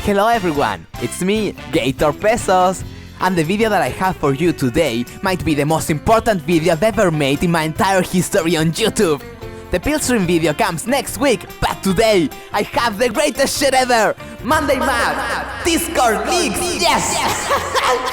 Hello everyone, it's me, Gator Pesos, and the video that I have for you today might be the most important video I've ever made in my entire history on YouTube. The Pillstream video comes next week, but today I have the greatest shit ever! Monday Matt! Discord leaks! Yes!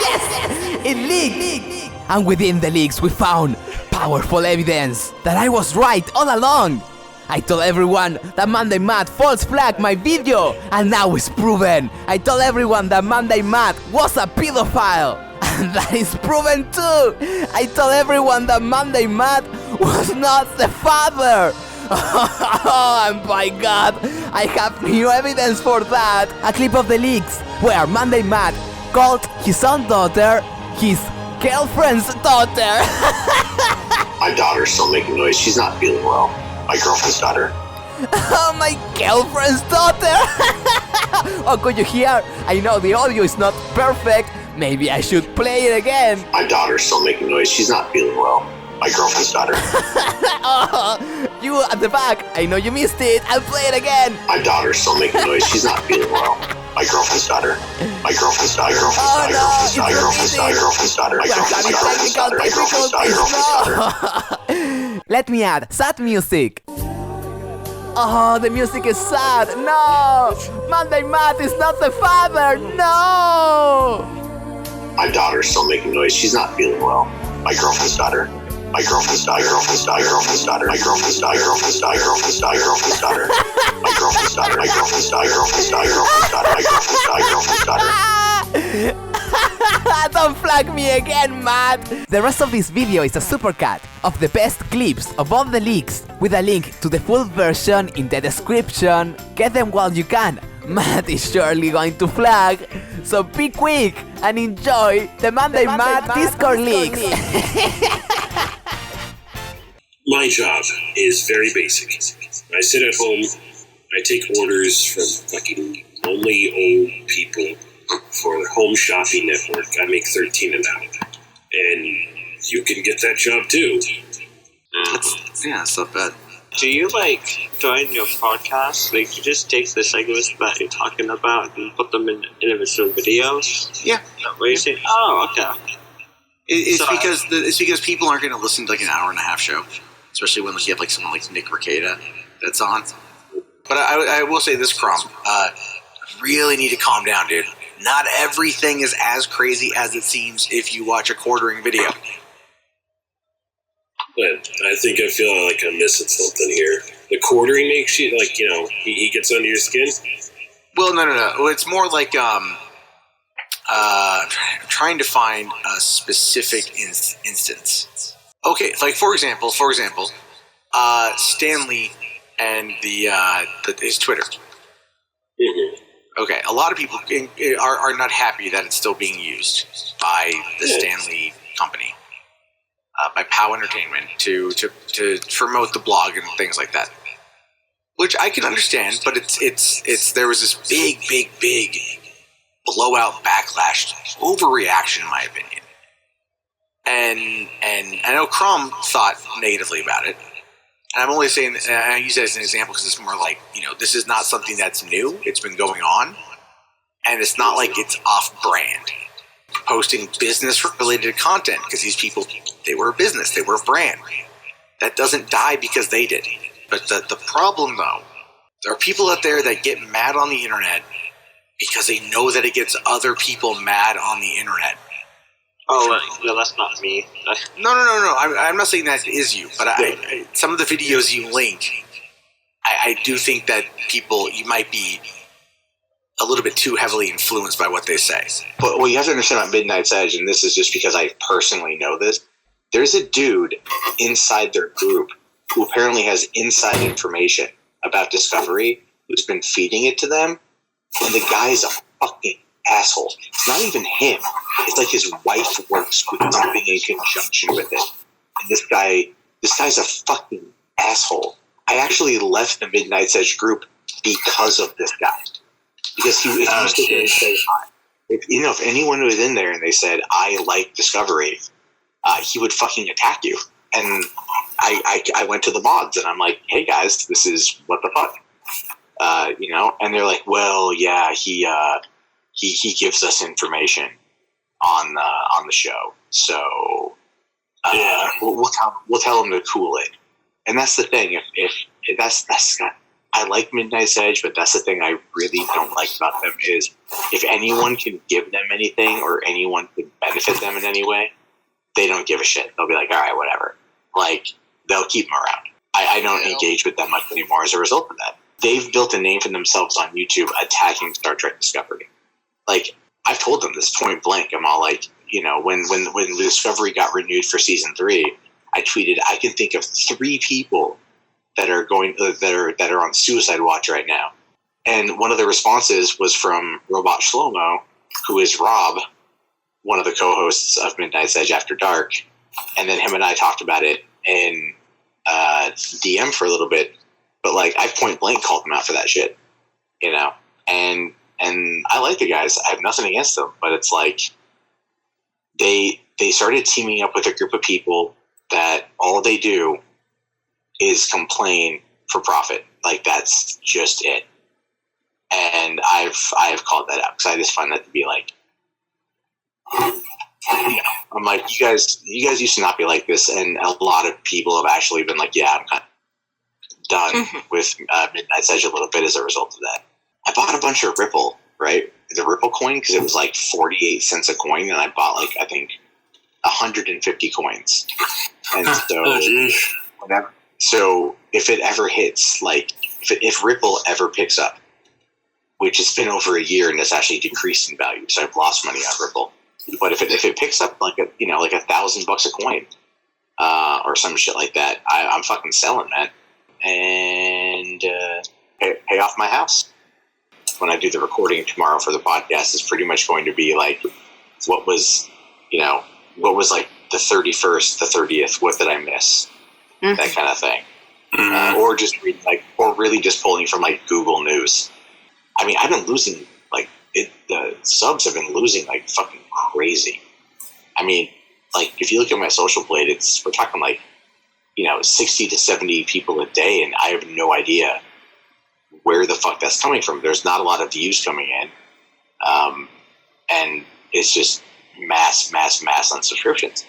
Yes! It leaked! And within the leaks we found powerful evidence that I was right all along! I told everyone that Monday Matt false flagged my video, and now it's proven! I told everyone that Monday Matt was a pedophile, and that is proven too! I told everyone that Monday Matt was not the father! And by God, I have new evidence for that! A clip of the leaks, where Monday Matt called his own daughter his girlfriend's daughter! My daughter's still making noise, she's not feeling well. My girlfriend's daughter. Oh, my girlfriend's daughter! Oh, could you hear? I know the audio is not perfect. Maybe I should play it again. My daughter's still making noise. She's not feeling well. My girlfriend's daughter. Oh, you at the back. I know you missed it. I'll play it again. My daughter's still making noise. She's not feeling well. My girlfriend's daughter. My girlfriend's daughter. My girlfriend's daughter. My girlfriend's daughter. My girlfriend's daughter. My girlfriend's daughter. My girlfriend's daughter. My girlfriend's daughter. Let me add sad music. Oh, the music is sad. No! Monday Matt is not the father. No! My daughter's still making noise. She's not feeling well. My girlfriend's daughter. My girlfriend's daughter. My girlfriend's daughter. My girlfriend's daughter. My girlfriend's daughter. My girlfriend's daughter. My girlfriend's daughter. My girlfriend's daughter. My girlfriend's daughter. My girlfriend's daughter. My girlfriend's daughter. My girlfriend's daughter. My girlfriend's daughter. Don't flag me again, Matt! The rest of this video is a supercut of the best clips of all the leaks, with a link to the full version in the description. Get them while you can. Matt is surely going to flag, so be quick and enjoy the Monday Matt Discord leaks. My job is very basic. I sit at home, I take orders from fucking only old people for the Home Shopping Network. I make $13 an hour. And you can get that job too. It's not bad. Do you, join your podcast? You just take the segments that you're talking about and put them in individual videos? Yeah. Where you say, oh, okay. It's because people aren't going to listen to an hour and a half show, especially when you have someone like Nick Rekieta that's on. But I will say this, Crom. Really need to calm down, dude. Not everything is as crazy as it seems if you watch a quartering video. But I think I feel like I'm missing something here. The quartering makes you, he gets under your skin? Well, no. It's more like, I'm trying to find a specific instance. Okay, for example, Stanley and his Twitter. Mm-hmm. Okay, a lot of people are not happy that it's still being used by the Stanley company, by POW Entertainment, to promote the blog and things like that. Which I can understand, but there was this big blowout backlash, overreaction in my opinion. And I know Crom thought negatively about it. And I'm only saying, and I use that as an example because it's more this is not something that's new. It's been going on. And it's not like it's off-brand. Posting business-related content, because these people, they were a business, they were a brand. That doesn't die because they did. But the problem, though, there are people out there that get mad on the internet because they know that it gets other people mad on the internet. Oh, no, that's not me. No. I'm not saying that is you, but some of the videos you link, I do think that you might be a little bit too heavily influenced by what they say. But what you have to understand about Midnight's Edge, and this is just because I personally know this, there's a dude inside their group who apparently has inside information about Discovery who's been feeding it to them, and the guy's a fucking asshole. It's not even him. It's like his wife works with something in conjunction with it. And this guy's a fucking asshole. I actually left the Midnight's Edge group because of this guy. Because he was there and say hi. If anyone was in there and they said, I like Discovery, he would fucking attack you. And I went to the mods and I'm like, hey guys, this is what the fuck. and they're like, well, yeah, he gives us information on the show, so we'll tell him to cool it. And that's the thing. If that's not, I like Midnight's Edge, but that's the thing I really don't like about them is if anyone can give them anything or anyone can benefit them in any way, they don't give a shit. They'll be like, all right, whatever. Like, they'll keep them around. I don't engage with them much anymore as a result of that. They've built a name for themselves on YouTube attacking Star Trek Discovery. Like, I've told them this point blank. I'm all like, when Discovery got renewed for season 3, I tweeted, I can think of 3 people that are on suicide watch right now. And one of the responses was from Robot Shlomo, who is Rob, one of the co-hosts of Midnight's Edge After Dark. And then him and I talked about it in DM for a little bit. But like, I point blank called them out for that shit, And I like the guys. I have nothing against them, but it's like they started teaming up with a group of people that all they do is complain for profit. Like, that's just it. And I've called that out because I just find that to be like, I'm like, you guys used to not be like this, and a lot of people have actually been like, yeah, I'm kind of done with Midnight's Edge a little bit as a result of that. I bought a bunch of Ripple, right? The Ripple coin, because it was like 48 cents a coin, and I bought like, I think, 150 coins. And so, so if it ever hits, like, if Ripple ever picks up, which it's been over a year and it's actually decreased in value, so I've lost money on Ripple. But if it picks up like $1,000 a coin, or some shit like that, I'm fucking selling, man, and pay off my house. When I do the recording tomorrow for the podcast, it's pretty much going to be like, what was like the 31st, the 30th, what did I miss? That kind of thing. Or really just pulling from like Google News. I mean, I've been losing the subs have been losing like fucking crazy. I mean, like, if you look at my social blade, we're talking like, 60 to 70 people a day, and I have no idea where the fuck that's coming from. There's not a lot of views coming in. And it's just mass on subscriptions.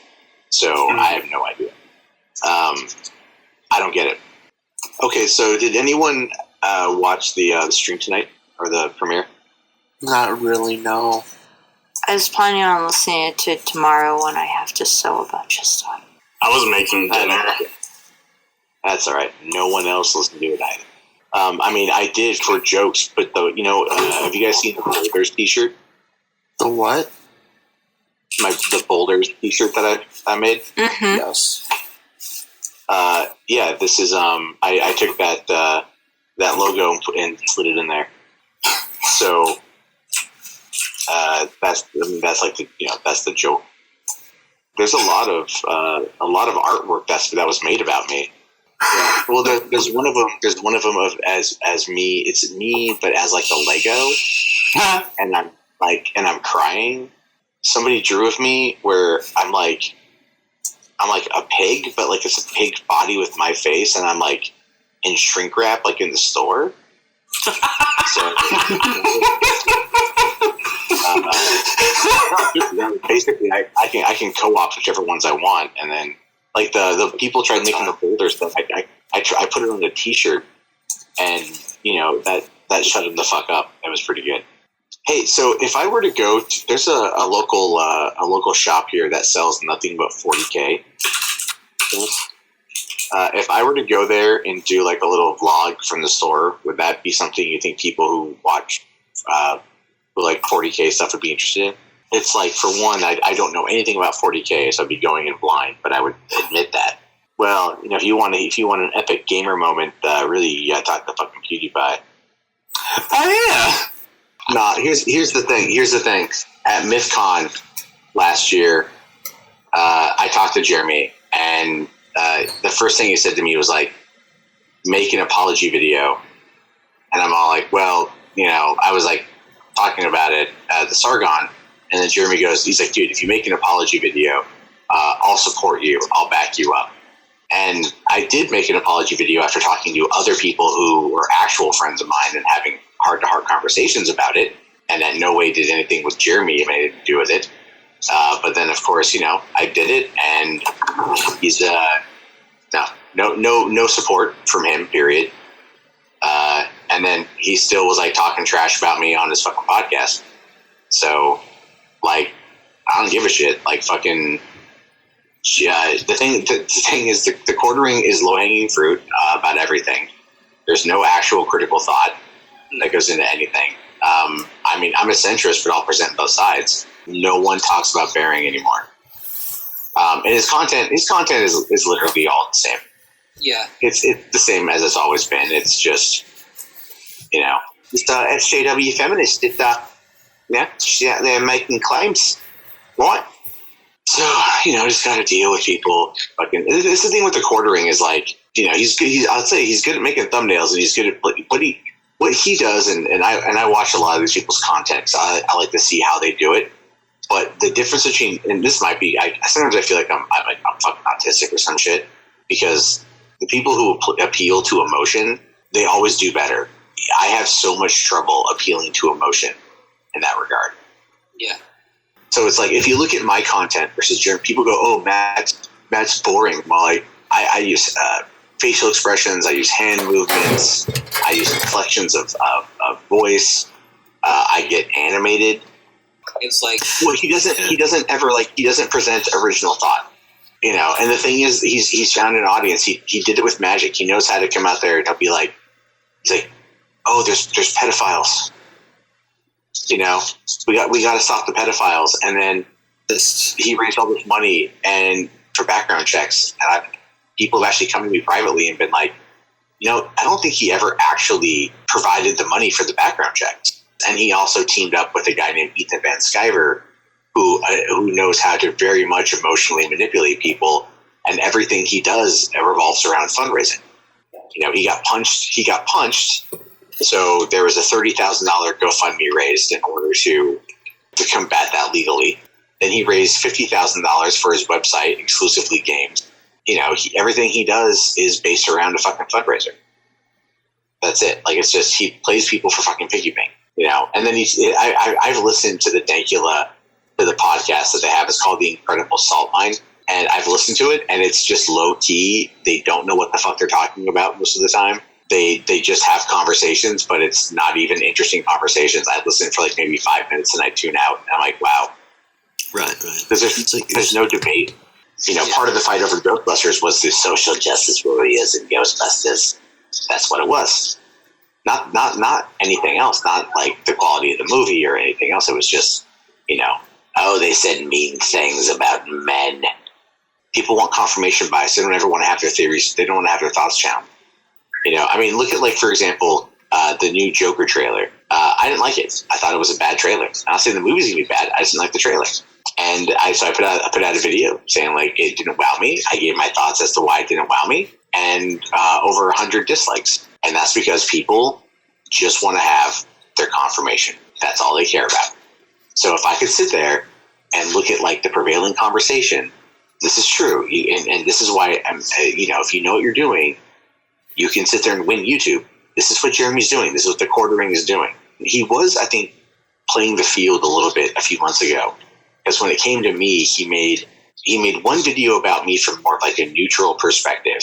So I have no idea. I don't get it. Okay, so did anyone watch the stream tonight or the premiere? Not really, no. I was planning on listening to it tomorrow when I have to sew a bunch of stuff. I was making dinner. That's all right. No one else listened to it either. I mean, I did for jokes, but have you guys seen the Boulders T-shirt? The what? The Boulders T-shirt that I made. Mm-hmm. Yes. Yeah, this is I took that logo and slid it in there. So that's like that's the joke. There's a lot of artwork that was made about me. Yeah. Well, there's one of them. There's one of them as me. It's me, but as like a Lego, and I'm crying. Somebody drew of me where I'm like a pig, but like it's a pig body with my face, and I'm like in shrink wrap, like in the store. So basically, I can co-opt whichever ones I want, and then like the people tried making the Boulder stuff. I put it on a T-shirt, and that shut them the fuck up. It was pretty good. Hey, so if I were to go, there's a local shop here that sells nothing but 40K. If I were to go there and do like a little vlog from the store, would that be something you think people who watch who like 40K stuff would be interested in? It's like, for one, I don't know anything about 40K, so I'd be going in blind, but I would admit that. Well, if you want an epic gamer moment, really, you gotta talk to fucking PewDiePie. Oh yeah. Nah, here's the thing. At MythCon last year, I talked to Jeremy, and the first thing he said to me was like, make an apology video. And I'm all like, well, I was like talking about it at the Sargon, and then Jeremy goes, he's like, dude, if you make an apology video, I'll support you, I'll back you up. And I did make an apology video after talking to other people who were actual friends of mine and having heart-to-heart conversations about it. And that no way did anything with Jeremy have anything to do with it. But then, of course, I did it, and he's no support from him. Period. And then he still was like talking trash about me on his fucking podcast. So, like, I don't give a shit. Like, fucking. The thing is, the quartering is low hanging fruit about everything. There's no actual critical thought that goes into anything. I mean, I'm a centrist, but I'll present both sides. No one talks about Bering anymore. And his content is literally all the same. Yeah. It's the same as it's always been. It's just, it's SJW feminist. They're making claims, right? So, just got to deal with people. Fucking, it's the thing with the quartering is like, he's good. I'd say he's good at making thumbnails, and he's good at what he does. And I watch a lot of these people's content, so I like to see how they do it. But the difference between, and this might be, sometimes I feel like I'm fucking autistic or some shit, because the people who appeal to emotion, they always do better. I have so much trouble appealing to emotion in that regard. Yeah. So it's like, if you look at my content versus Jeremy, people go, "Oh, Matt's boring." Well, I use facial expressions, I use hand movements, I use inflections of voice. I get animated. It's like, well, he doesn't present original thought, And the thing is, he's found an audience. He did it with magic. He knows how to come out there and he'll be like, "Oh, there's pedophiles. We got to stop the pedophiles." And then he raised all this money and for background checks. And people have actually come to me privately and been like, I don't think he ever actually provided the money for the background checks. And he also teamed up with a guy named Ethan Van Sciver, who knows how to very much emotionally manipulate people. And everything he does revolves around fundraising. He got punched. So there was a $30,000 GoFundMe raised in order to combat that legally. Then he raised $50,000 for his website, Exclusively Games. Everything he does is based around a fucking fundraiser. That's it. Like, it's just, he plays people for fucking piggy bank, And then I've listened to the Dankula, to the podcast that they have. It's called The Incredible Salt Mine. And I've listened to it, and it's just low key. They don't know what the fuck they're talking about most of the time. They just have conversations, but it's not even interesting conversations. I listen for like maybe 5 minutes and I tune out. And I'm like, wow. Right. There's no debate. Part of the fight over Ghostbusters was the social justice warriors in Ghostbusters. That's what it was. Not anything else. Not like the quality of the movie or anything else. It was just, oh, they said mean things about men. People want confirmation bias. They don't ever want to have their theories. They don't want to have their thoughts challenged. Look at, like, for example, the new Joker trailer. I didn't like it. I thought it was a bad trailer. I'm not saying the movie's gonna be bad. I just didn't like the trailer. And I put out a video saying, like, it didn't wow me. I gave my thoughts as to why it didn't wow me, and over 100 dislikes. And that's because people just want to have their confirmation. That's all they care about. So if I could sit there and look at, like, the prevailing conversation, this is true, and this is why if you know what you're doing, you can sit there and win YouTube. This is what Jeremy's doing. This is what the quartering is doing. He was, I think, playing the field a little bit a few months ago, because when it came to me, he made one video about me from more of like a neutral perspective,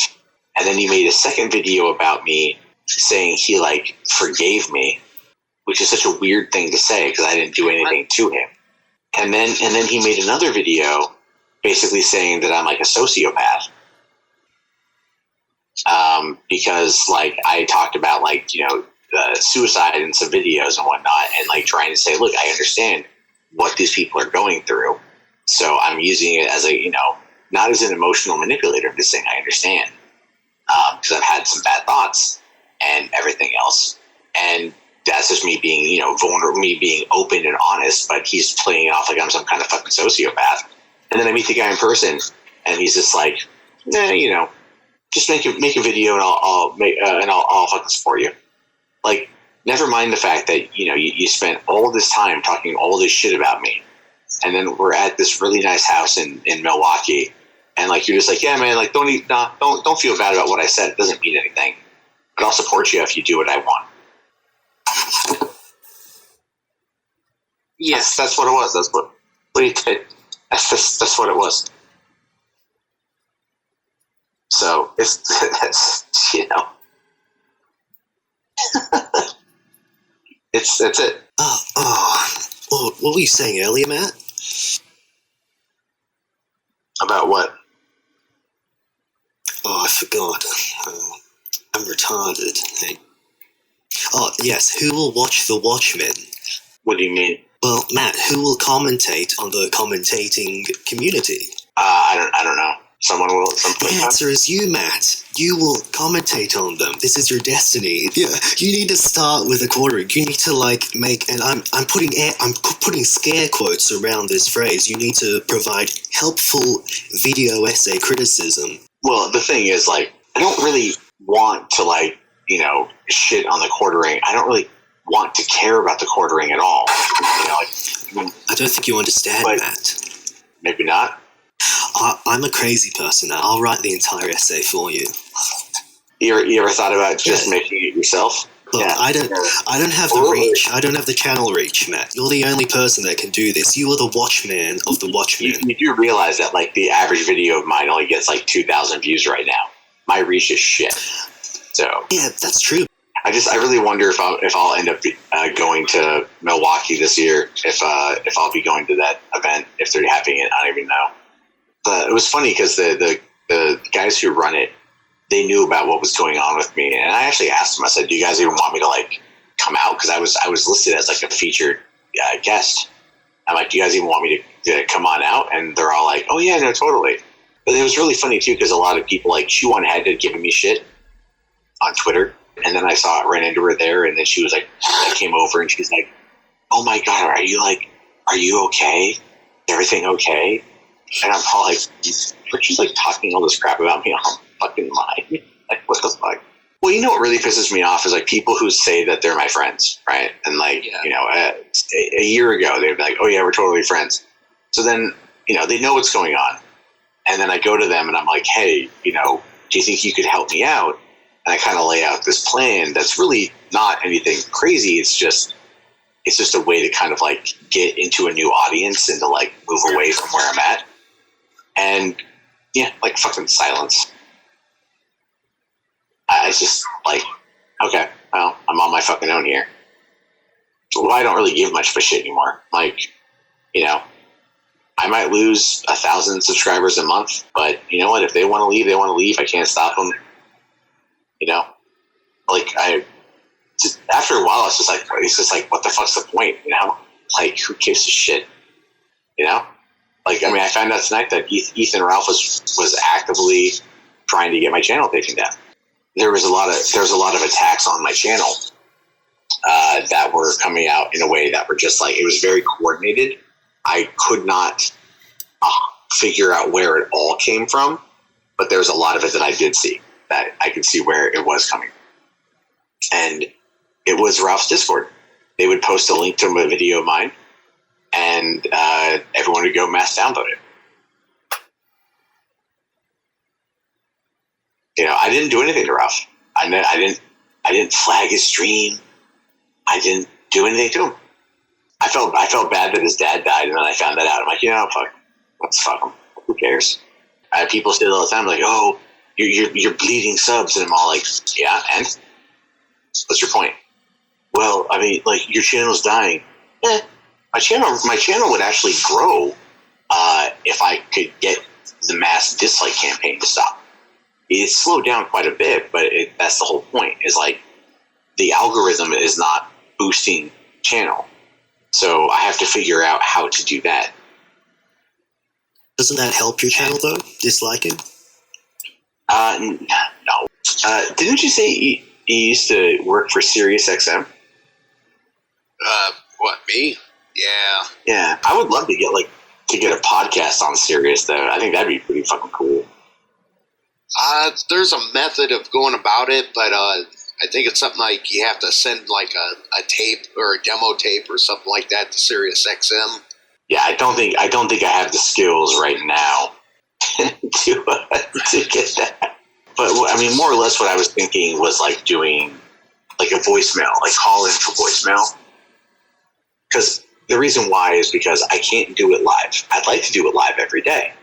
and then he made a second video about me saying he, like, forgave me, which is such a weird thing to say because I didn't do anything to him. And then he made another video basically saying that I'm like a sociopath. Because, like, I talked about, like, suicide in some videos and whatnot, and, like, trying to say, look, I understand what these people are going through, so I'm using it as a, not as an emotional manipulator. I'm just saying I understand, because I've had some bad thoughts and everything else, and that's just me being, vulnerable, me being open and honest, but he's playing it off like I'm some kind of fucking sociopath. And then I meet the guy in person, and he's just like, just make a video and I'll fucking support you. Like, never mind the fact that, you spent all this time talking all this shit about me, and then we're at this really nice house in Milwaukee, and like you're just like, yeah, man, like don't feel bad about what I said. It doesn't mean anything, but I'll support you if you do what I want. Yes. That's what it was. That's what he did. That's what it was. So it's that's that's it. Well, what were you saying earlier, Matt? About what? Oh, I forgot. I'm retarded. Hey. Oh, yes, who will watch The Watchmen? What do you mean? Well, Matt, who will commentate on the commentating community? I don't know. Someone will. The answer is you, Matt. You will commentate on them. This is your destiny. Yeah, you need to start with a quartering. You need to make, and I'm putting scare quotes around this phrase. You need to provide helpful video essay criticism. Well, the thing is, like, I don't really want to shit on the quartering. I don't really want to care about the quartering at all. I don't think you understand, Matt. Maybe not. I'm a crazy person. I'll write the entire essay for you. You ever thought about just making it yourself? Look, yeah. I don't have the reach. I don't have the channel reach, Matt. You're the only person that can do this. You are the watchman of the Watchmen. You do realize that the average video of mine only gets 2,000 views right now. My reach is shit. So yeah, that's true. I really wonder if I'll end up going to Milwaukee this year. If I'll be going to that event, if they're having it, I don't even know. But it was funny because the guys who run it, they knew about what was going on with me, and I actually asked them. I said, "Do you guys even want me to come out?" Because I was listed as a featured guest. I'm like, "Do you guys even want me to come on out?" And they're all like, "Oh yeah, no, totally." But it was really funny too because a lot of people Chew on Head had given me shit on Twitter, and then I ran into her there, and then she was I came over and she's like, "Oh my god, are you okay? Is everything okay?" And I'm all like, she's talking all this crap about me. I'm fucking lying. What the fuck? Well, you know what really pisses me off is people who say that they're my friends, right? And a year ago they'd be like, "Oh yeah, we're totally friends." So then they know what's going on, and then I go to them and I'm like, "Hey, do you think you could help me out?" And I kind of lay out this plan that's really not anything crazy. It's just a way to kind of get into a new audience and to move away from where I'm at. And yeah, fucking silence. I just okay, well, I'm on my fucking own here. Well, I don't really give much of a shit anymore. I might lose 1,000 subscribers a month, but you know what? If they want to leave, they want to leave. I can't stop them. After a while, it's just what the fuck's the point? Who gives a shit? I found out tonight that Ethan Ralph was actively trying to get my channel taken down. There was a lot of attacks on my channel that were coming out in a way that were just it was very coordinated. I could not figure out where it all came from, but there's a lot of it that I did see, that I could see where it was coming. And it was Ralph's Discord. They would post a link to a video of mine, and everyone would go mass download it. I didn't do anything to Ralph. I didn't flag his stream. I didn't do anything to him. I felt bad that his dad died, and then I found that out. I'm like, fuck, let's fuck him. Who cares? I have people say all the time, "Oh, you're bleeding subs," and I'm all like, "Yeah, and what's your point?" Well, your channel's dying. My channel would actually grow if I could get the mass dislike campaign to stop. It's slowed down quite a bit, but that's the whole point. Is the algorithm is not boosting channel, so I have to figure out how to do that. Doesn't that help your channel though? Disliking? No. Didn't you say you used to work for SiriusXM? What, me? Yeah. Yeah, I would love to get a podcast on Sirius though. I think that'd be pretty fucking cool. There's a method of going about it, but I think it's something you have to send a tape or a demo tape or something like that to SiriusXM. Yeah, I don't think I have the skills right now to get that. But I mean, more or less, what I was thinking was like doing like a voicemail, like call in for voicemail. Because the reason why is because I can't do it live. I'd like to do it live every day.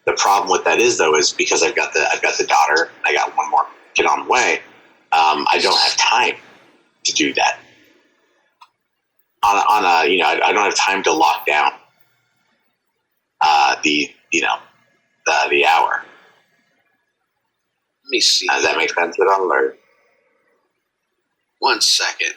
The problem with that is though is because I've got the daughter. I got one more kid on the way. I don't have time to do that. On a I don't have time to lock down the hour. Let me see. Does that make sense at all? Or? 1 second.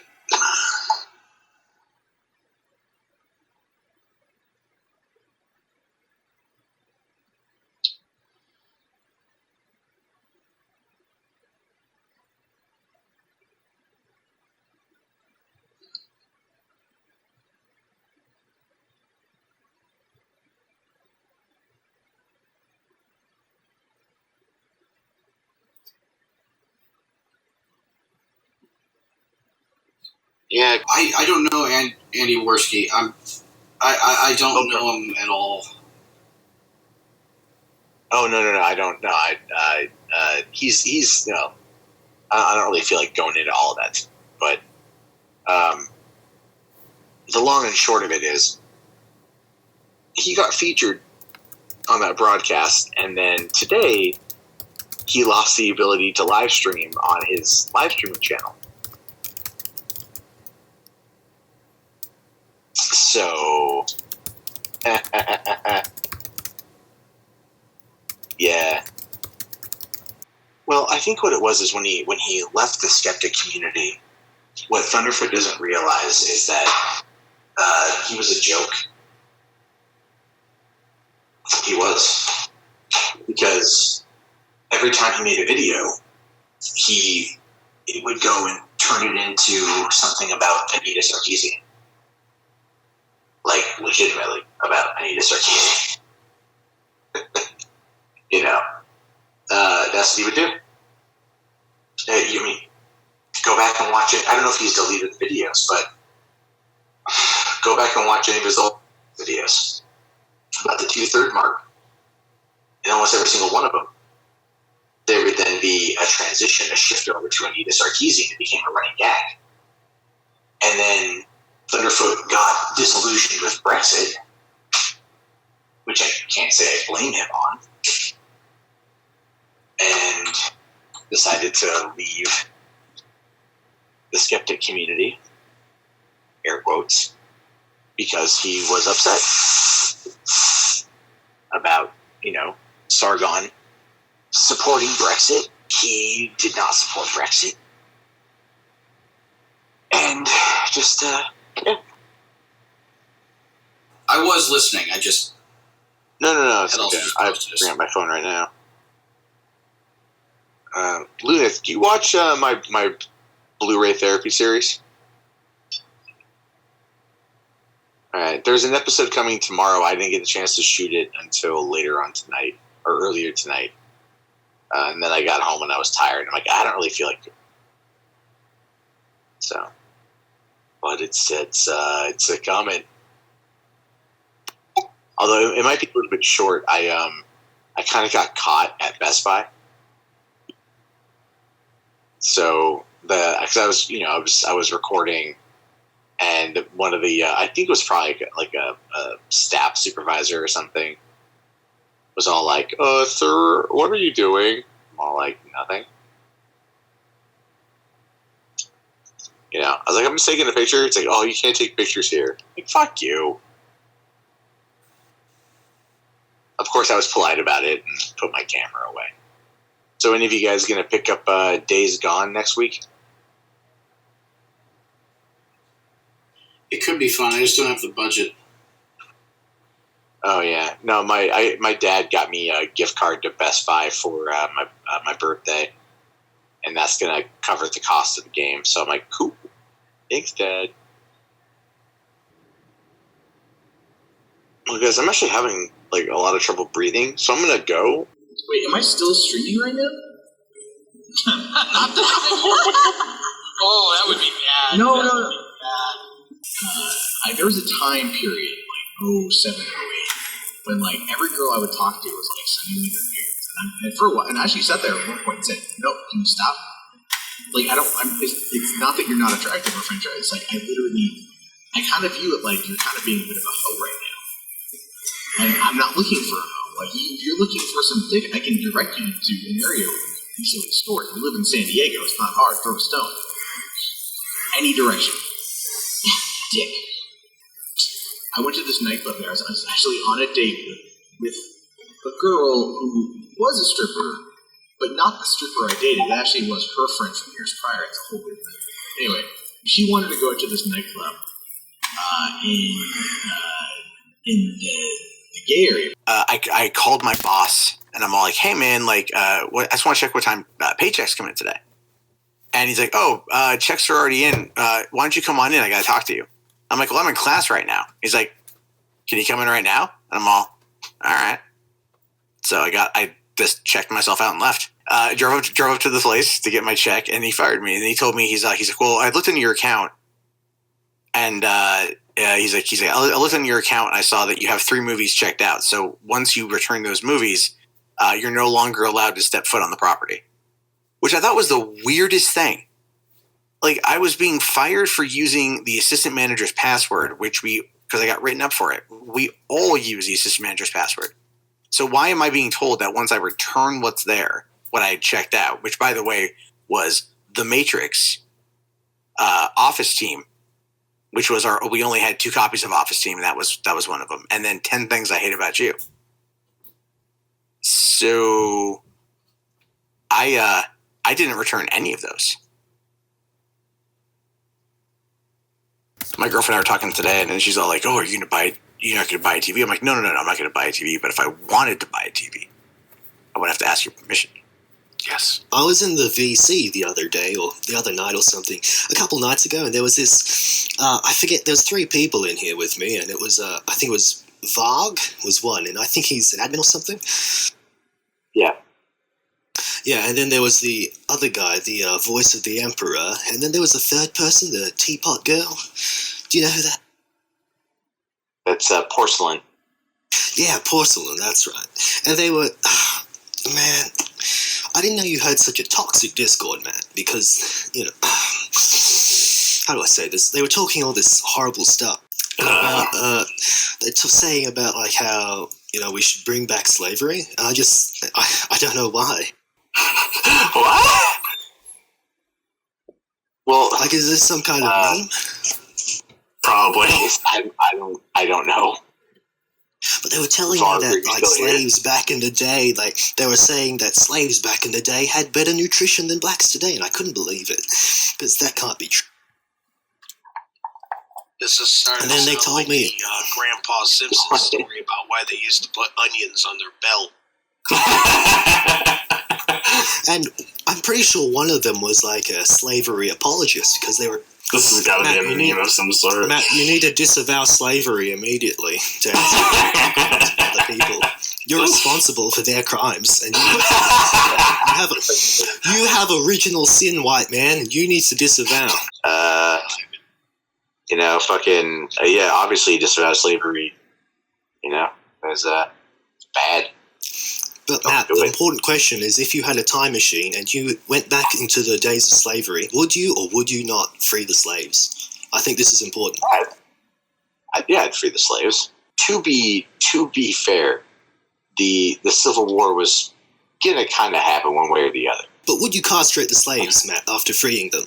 Yeah, I don't know Andy Worski. I don't know him at all. Oh no! I don't know. He's no. I don't really feel like going into all of that, but the long and short of it is, he got featured on that broadcast, and then today he lost the ability to live stream on his live streaming channel. So, yeah. Well, I think what it was is when he left the skeptic community, what Thunderfoot doesn't realize is that he was a joke. He was, because every time he made a video, he would go and turn it into something about Anita Sarkeesian. Like, legitimately about Anita Sarkeesian. That's what he would do. You mean, go back and watch it. I don't know if he's deleted the videos, but go back and watch any of his old videos about the 2/3 mark. In almost every single one of them, there would then be a transition, a shift over to Anita Sarkeesian. It became a running gag. And then Thunderfoot got disillusioned with Brexit, which I can't say I blame him on, and decided to leave the skeptic community, air quotes, because he was upset about, Sargon supporting Brexit. He did not support Brexit. And just, yeah. I was listening. I just... No. It's okay. I bring up my phone right now. Lunith, do you watch my Blu-ray therapy series? Alright, there's an episode coming tomorrow. I didn't get a chance to shoot it until later on tonight, or earlier tonight. And then I got home and I was tired. I'm like, I don't really feel like it. So, but it's a comment. Although it might be a little bit short, I kind of got caught at Best Buy. So because I was recording, and one of the I think it was probably like a staff supervisor or something was all like, "Sir, what are you doing?" I'm all like, "Nothing." I was like, "I'm just taking a picture." It's like, "Oh, you can't take pictures here." Like, fuck you. Of course, I was polite about it and put my camera away. So, any of you guys going to pick up Days Gone next week? It could be fun. I just don't have the budget. Oh yeah, no. My dad got me a gift card to Best Buy for my birthday, and that's going to cover the cost of the game. So I'm like, cool. Thanks, Dad. Well, guys, I'm actually having like a lot of trouble breathing, so I'm gonna go. Wait, am I still streaming right now? Oh, that would be bad. No. Would be bad. There was a time period, like 07, 08, when like every girl I would talk to was like And for a while, and I actually sat there at one point and said, "No, can you stop?" Like it's not that you're not attractive or French. It's like I kind of view it like you're kind of being a bit of a hoe right now. And I'm not looking for a hoe. Like you're looking for some dick. I can direct you to an area easily stored. We live in San Diego. It's not hard. Throw a stone. Any direction. Dick. I went to this nightclub there. I was actually on a date with a girl who was a stripper, but not the stripper I dated. It actually was her friend from years prior. It's a whole weird thing. Anyway, she wanted to go to this nightclub in the gay area. I called my boss, and I'm all like, "Hey, man, like, I just want to check what time paycheck's coming in today." And he's like, "Oh, checks are already in. Why don't you come on in? I got to talk to you." I'm like, "Well, I'm in class right now." He's like, "Can you come in right now?" And I'm all right. So I just checked myself out and left. Drove up to the place to get my check, and he fired me. And he told me he's like, "Well, I looked into your account, and he's like, I looked into your account, and I saw that you have 3 movies checked out. So once you return those movies, you're no longer allowed to step foot on the property," which I thought was the weirdest thing. Like, I was being fired for using the assistant manager's password, because I got written up for it. We all use the assistant manager's password. So why am I being told that once I return what's there, what I had checked out, which, by the way, was The Matrix, Office Team, which was we only had 2 copies of Office Team, and that was one of them, and then 10 Things I Hate About You. So I didn't return any of those. My girlfriend and I were talking today, and then she's all like, "Oh, you're not going to buy a TV?" I'm like, no, I'm not going to buy a TV. But if I wanted to buy a TV, I would have to ask your permission. Yes. I was in the VC the other day, or the other night or something, a couple nights ago, and there was this, I forget, there was 3 people in here with me, and it was, I think it was Varg was one, and I think he's an admin or something. Yeah. Yeah, and then there was the other guy, the voice of the Emperor, and then there was the 3rd person, the teapot girl. Do you know who that? That's Porcelain. Yeah, Porcelain, that's right. And they were, man, I didn't know you had such a toxic Discord, man, because, how do I say this? They were talking all this horrible stuff about, they're saying about, like, how, we should bring back slavery. I don't know why. What? Well, like, is this some kind of meme? Probably. I don't know. But they were telling me that, like, slaves back in the day, like, they were saying that slaves back in the day had better nutrition than blacks today, and I couldn't believe it, because that can't be true. This is starting and then they told like me the Grandpa Simpson story about why they used to put onions on their belt. And I'm pretty sure one of them was like a slavery apologist, because they were. This has got to be a meme of some sort. Matt, you need to disavow slavery immediately to other people. You're responsible for their crimes, and you have original sin, white man, and you need to disavow. Obviously disavow slavery. It's bad. But Matt, the important question is, if you had a time machine and you went back into the days of slavery, would you or would you not free the slaves? I think this is important. I'd free the slaves. To be fair, the Civil War was gonna kind of happen one way or the other. But would you castrate the slaves, Matt, after freeing them?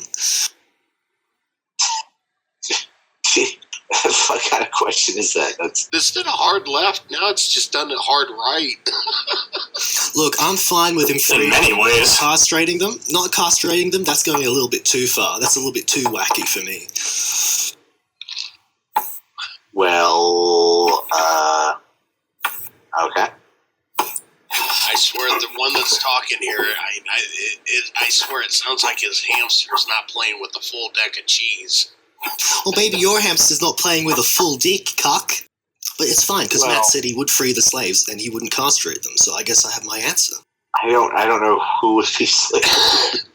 What kind of question is that? This did a hard left. Now it's just done a hard right. Look, I'm fine with him freeing in many ways. Castrating them. Not castrating them, that's going a little bit too far. That's a little bit too wacky for me. Well, okay. I swear the one that's talking here, I swear it sounds like his hamster's not playing with the full deck of cheese. Well, maybe your hamster's not playing with a full dick, cock. But it's fine, because Matt said he would free the slaves and he wouldn't castrate them, so I guess I have my answer. I don't know who would be slaves.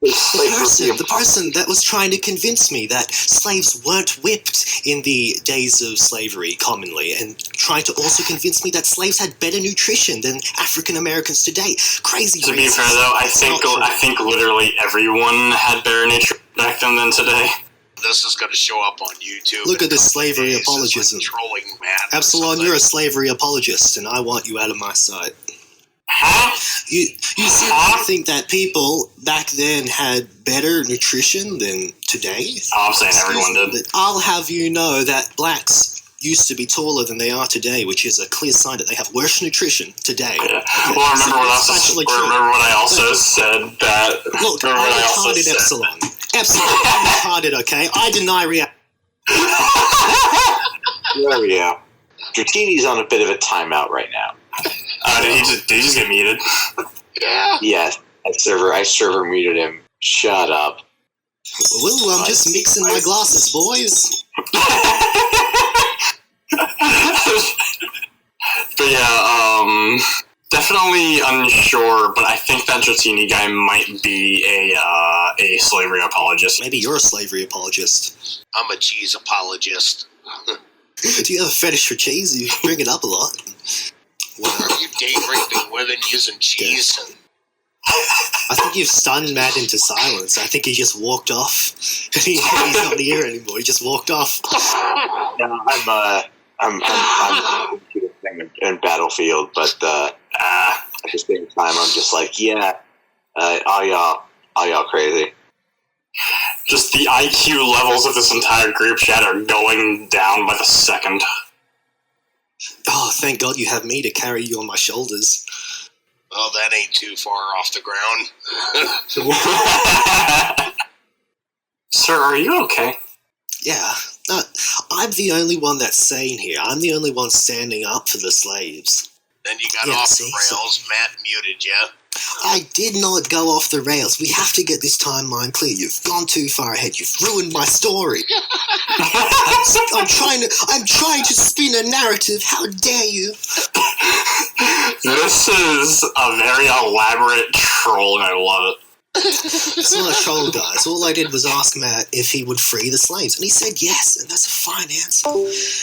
The person that was trying to convince me that slaves weren't whipped in the days of slavery commonly, and trying to also convince me that slaves had better nutrition than African Americans today. Crazy. To be fair, though, I think literally everyone had better nutrition back then than today. This is going to show up on YouTube. Look at this slavery apologism. Trolling Matt. Epsilon, you're a slavery apologist, and I want you out of my sight. Huh? You seem to think that people back then had better nutrition than today? Oh, I'm saying everyone did. But I'll have you know that blacks used to be taller than they are today, which is a clear sign that they have worse nutrition today. Yeah. Okay? Well, remember what I also said that... Look, I'm retarded, Epsilon. Epsilon, I'm retarded, okay? I deny reality. There we go. Dratini's on a bit of a timeout right now. Did he just get muted? Yeah. Yes, I server muted him. Shut up. Well, I'm just mixing my glasses, boys. But yeah, definitely unsure, but I think that Dratini guy might be a slavery apologist. Maybe you're a slavery apologist. I'm a cheese apologist. Do you have a fetish for cheese? You bring it up a lot. Wow. Are you date raping women using cheese? I think you've stunned Matt into silence. I think he just walked off. He's not here anymore. He just walked off. No, I'm in Battlefield, but at the same time, I'm just like, yeah, all y'all crazy. Just the IQ levels of this entire group chat are going down by the second. Oh, thank God you have me to carry you on my shoulders. Oh, that ain't too far off the ground. Sir, are you okay? Yeah. I'm the only one that's sane here. I'm the only one standing up for the slaves. Then you got off the rails. Matt muted you. I did not go off the rails. We have to get this timeline clear. You've gone too far ahead. You've ruined my story. I'm trying to spin a narrative. How dare you? This is a very elaborate troll, and I love it. It's not a troll, guys. All I did was ask Matt if he would free the slaves, and he said yes, and that's a fine answer.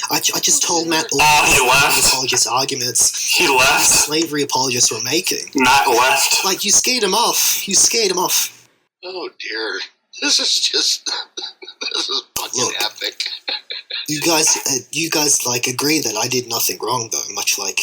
I just told Matt all the apologist arguments He left. Slavery apologists were making. Matt left. Like, you scared him off. Oh, dear. This is fucking epic. You guys, like, agree that I did nothing wrong, though, much like